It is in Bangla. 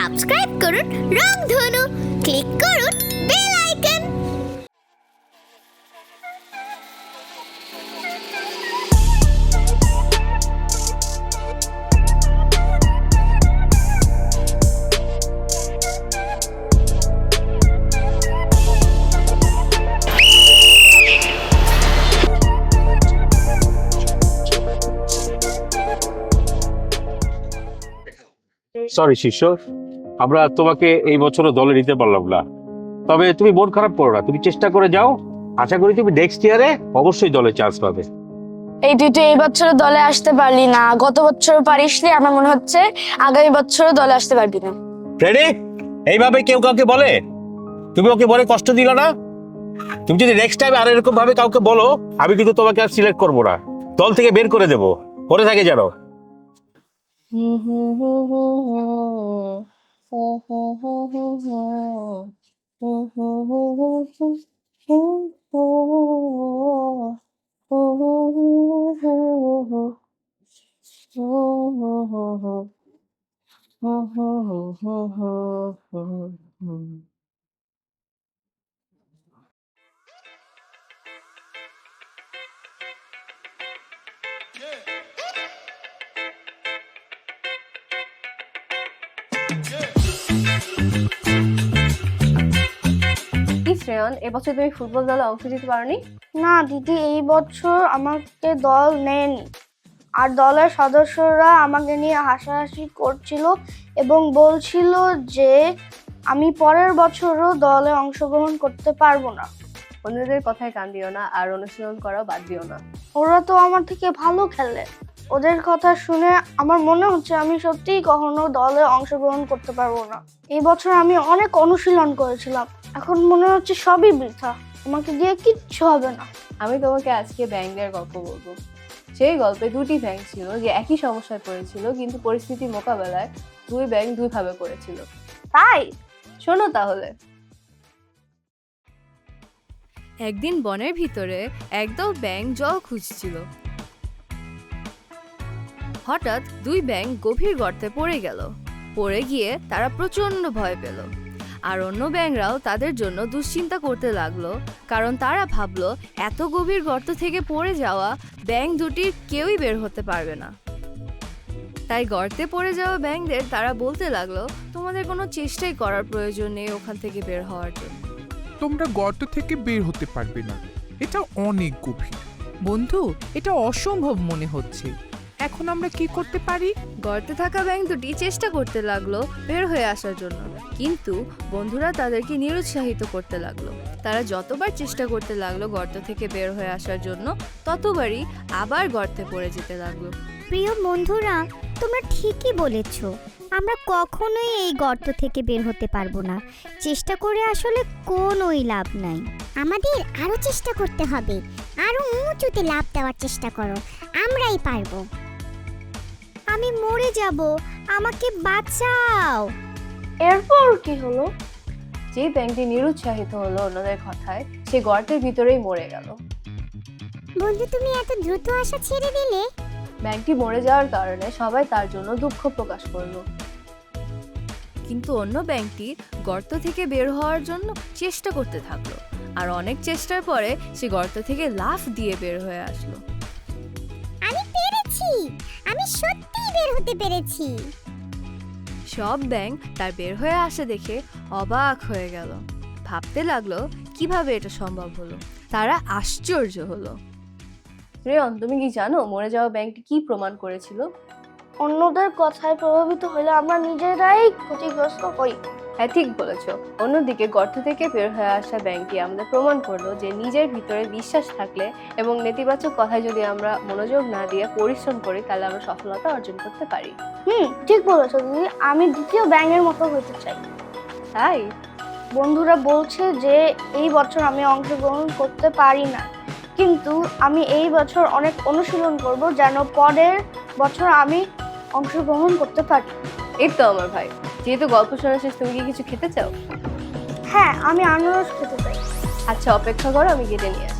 সাবস্ক্রাইব করুন রংধনু, ক্লিক করুন বেল আইকন। সরি শিষ্য, আমরা তোমাকে এই বছরও দলে নিতে পারলাম না। তবে তুমি মন খারাপ করো না, তুমি চেষ্টা করে যাও। আশা করি তুমি নেক্সট ইয়ারে অবশ্যই দলে চান্স পাবে। এই তুই তো এই বছর দলে আসতে পারলি না, গত বছর পারিসনি, আমার মনে হচ্ছে আগামী বছরও দলে আসতে পারবি না। ফ্রেডি, এইভাবে কেউ কাউকে বলে? তুমি ওকে বলে কষ্ট দিল না? তুমি যদি নেক্সট টাইম আর এরকম ভাবে কাউকে বলো, আমি কিন্তু তোমাকে আর সিলেক্ট করবো না, দল থেকে বের করে দেবো। পরে থাকে জানো। শ্রেয়ন, এবছর তুমি ফুটবল দলে অংশ নিতে পারোনি? না দিদি, এই বছর আমাকে দল নেয়নি। আর দলের সদস্যরা আমাকে নিয়ে হাসাহাসি করছিল এবং বলছিল যে আমি পরের বছরও দলে অংশগ্রহণ করতে পারবো না। অন্যদের কথায় কান দিও না, আর অনুশীলন করাও বাদ দিও না। ওরা তো আমার থেকে ভালো খেলে। ওদের কথা শুনে আমার মনে হচ্ছে আমি সত্যিই কখনো দলে অংশগ্রহণ করতে পারবো না। এই বছর আমি অনেক অনুশীলন করেছিলাম, এখন মনে হচ্ছে সবই বৃথা, আমাকে দিয়ে কিচ্ছু হবে না। আমি তোমাকে আজকে ব্যাঙের গল্প বলবো। সেই গল্পে দুটি ব্যাঙ ছিল যে একই সমস্যায় পড়েছিল, কিন্তু পরিস্থিতি মোকাবেলায় দুই ব্যাঙ দুইভাবে করেছিল। তাই শোনো তাহলে। একদিন বনের ভিতরে একদল ব্যাঙ জল খুঁজছিল। হঠাৎ দুই ব্যাঙ গভীর গর্তে পড়ে গেল। পড়ে গিয়ে তারা প্রচন্ড ভয় পেল। আর অন্য ব্যাঙরাও তাদের জন্য দুশ্চিন্তা করতে লাগলো, কারণ তারা ভাবলো এত গভীর গর্ত থেকে পড়ে যাওয়া ব্যাঙ দুটির কেউই বের হতে পারবে না। তাই গর্তে পড়ে যাওয়া ব্যাঙদের তারা বলতে লাগলো, তোমাদের কোনো চেষ্টাই করার প্রয়োজন নেই ওখান থেকে বের হওয়ার জন্য। তোমরা গর্ত থেকে বের হতে পারবে না, এটা অনেক গভীর। বন্ধু, এটা অসম্ভব মনে হচ্ছে, এখন আমরা কি করতে পারি? গর্তে থাকা ব্যাঙ দুটি চেষ্টা করতে লাগলো বের হয়ে আসার জন্য, কিন্তু বন্ধুরা তাদেরকে নিরুৎসাহিত করতে লাগলো। তারা যতবার চেষ্টা করতে লাগলো গর্ত থেকে বের হয়ে আসার জন্য, ততবারই আবার গর্তে পড়ে যেতে লাগলো। প্রিয় বন্ধুরা, তোমরা ঠিকই বলেছ, আমরা কখনোই এই গর্ত থেকে বের হতে পারবো না। চেষ্টা করে আসলে কোনোই লাভ নাই। আমাদের আরো চেষ্টা করতে হবে, আরো উঁচুতে লাফ দেওয়ার চেষ্টা করো, আমরাই পারবো। আমি মরে যাব, আমাকে বাঁচাও। এরপর কি হলো? যে ব্যাঙটি নিরুৎসাহিত হলো অন্যদের কথায়, সে গর্তের ভিতরেই মরে গেল। বন্ধু, তুমি এত দ্রুত আসা ছেড়ে দিলে। ব্যাঙটি মরে যাওয়ার কারণে সবাই তার জন্য দুঃখ প্রকাশ করলো। কিন্তু অন্য ব্যাঙটি গর্ত থেকে বের হওয়ার জন্য চেষ্টা করতে থাকলো, আর অনেক চেষ্টার পরে সে গর্ত থেকে লাফ দিয়ে বের হয়ে আসলো। আমি পেরেছি, আমি সত্যিই বের হতে পেরেছি। সব ব্যাঙ তার বের হয়ে আসে দেখে অবাক হয়ে গেল, ভাবতে লাগলো কিভাবে এটা সম্ভব হলো। তারা আশ্চর্য হলো। শ্রেয়ন, তুমি কি জানো মরে যাওয়া ব্যাঙটি কি প্রমাণ করেছিল? অন্যদের কথায় প্রভাবিত হলে আমরা নিজেরাই ক্ষতিগ্রস্ত হই। হ্যাঁ, ঠিক বলেছো। অন্যদিকে গর্ত থেকে বের হয়ে আসা ব্যাঙটি আমাদের প্রমাণ করলো যে নিজের ভিতরে বিশ্বাস থাকলে এবং নেতিবাচক কথায় যদি আমরা মনোযোগ না দিয়ে পরিশ্রম করি, তাহলে আমরা সফলতা অর্জন করতে পারি। ঠিক বলেছো দিদি, আমি দ্বিতীয় ব্যাঙের মতো হতে চাই। তাই বন্ধুরা বলছে যে এই বছর আমি অংশগ্রহণ করতে পারি না, কিন্তু আমি এই বছর অনেক অনুশীলন করব যেন পরের বছর আমি অংশগ্রহণ করতে পারি। এই তো আমার ভাই, যেহেতু গল্প শোনা শেষ, তুমি কি কিছু খেতে চাও? হ্যাঁ, আমি আনারস খেতে চাই। আচ্ছা, অপেক্ষা করো, আমি কেটে নিয়ে আসি।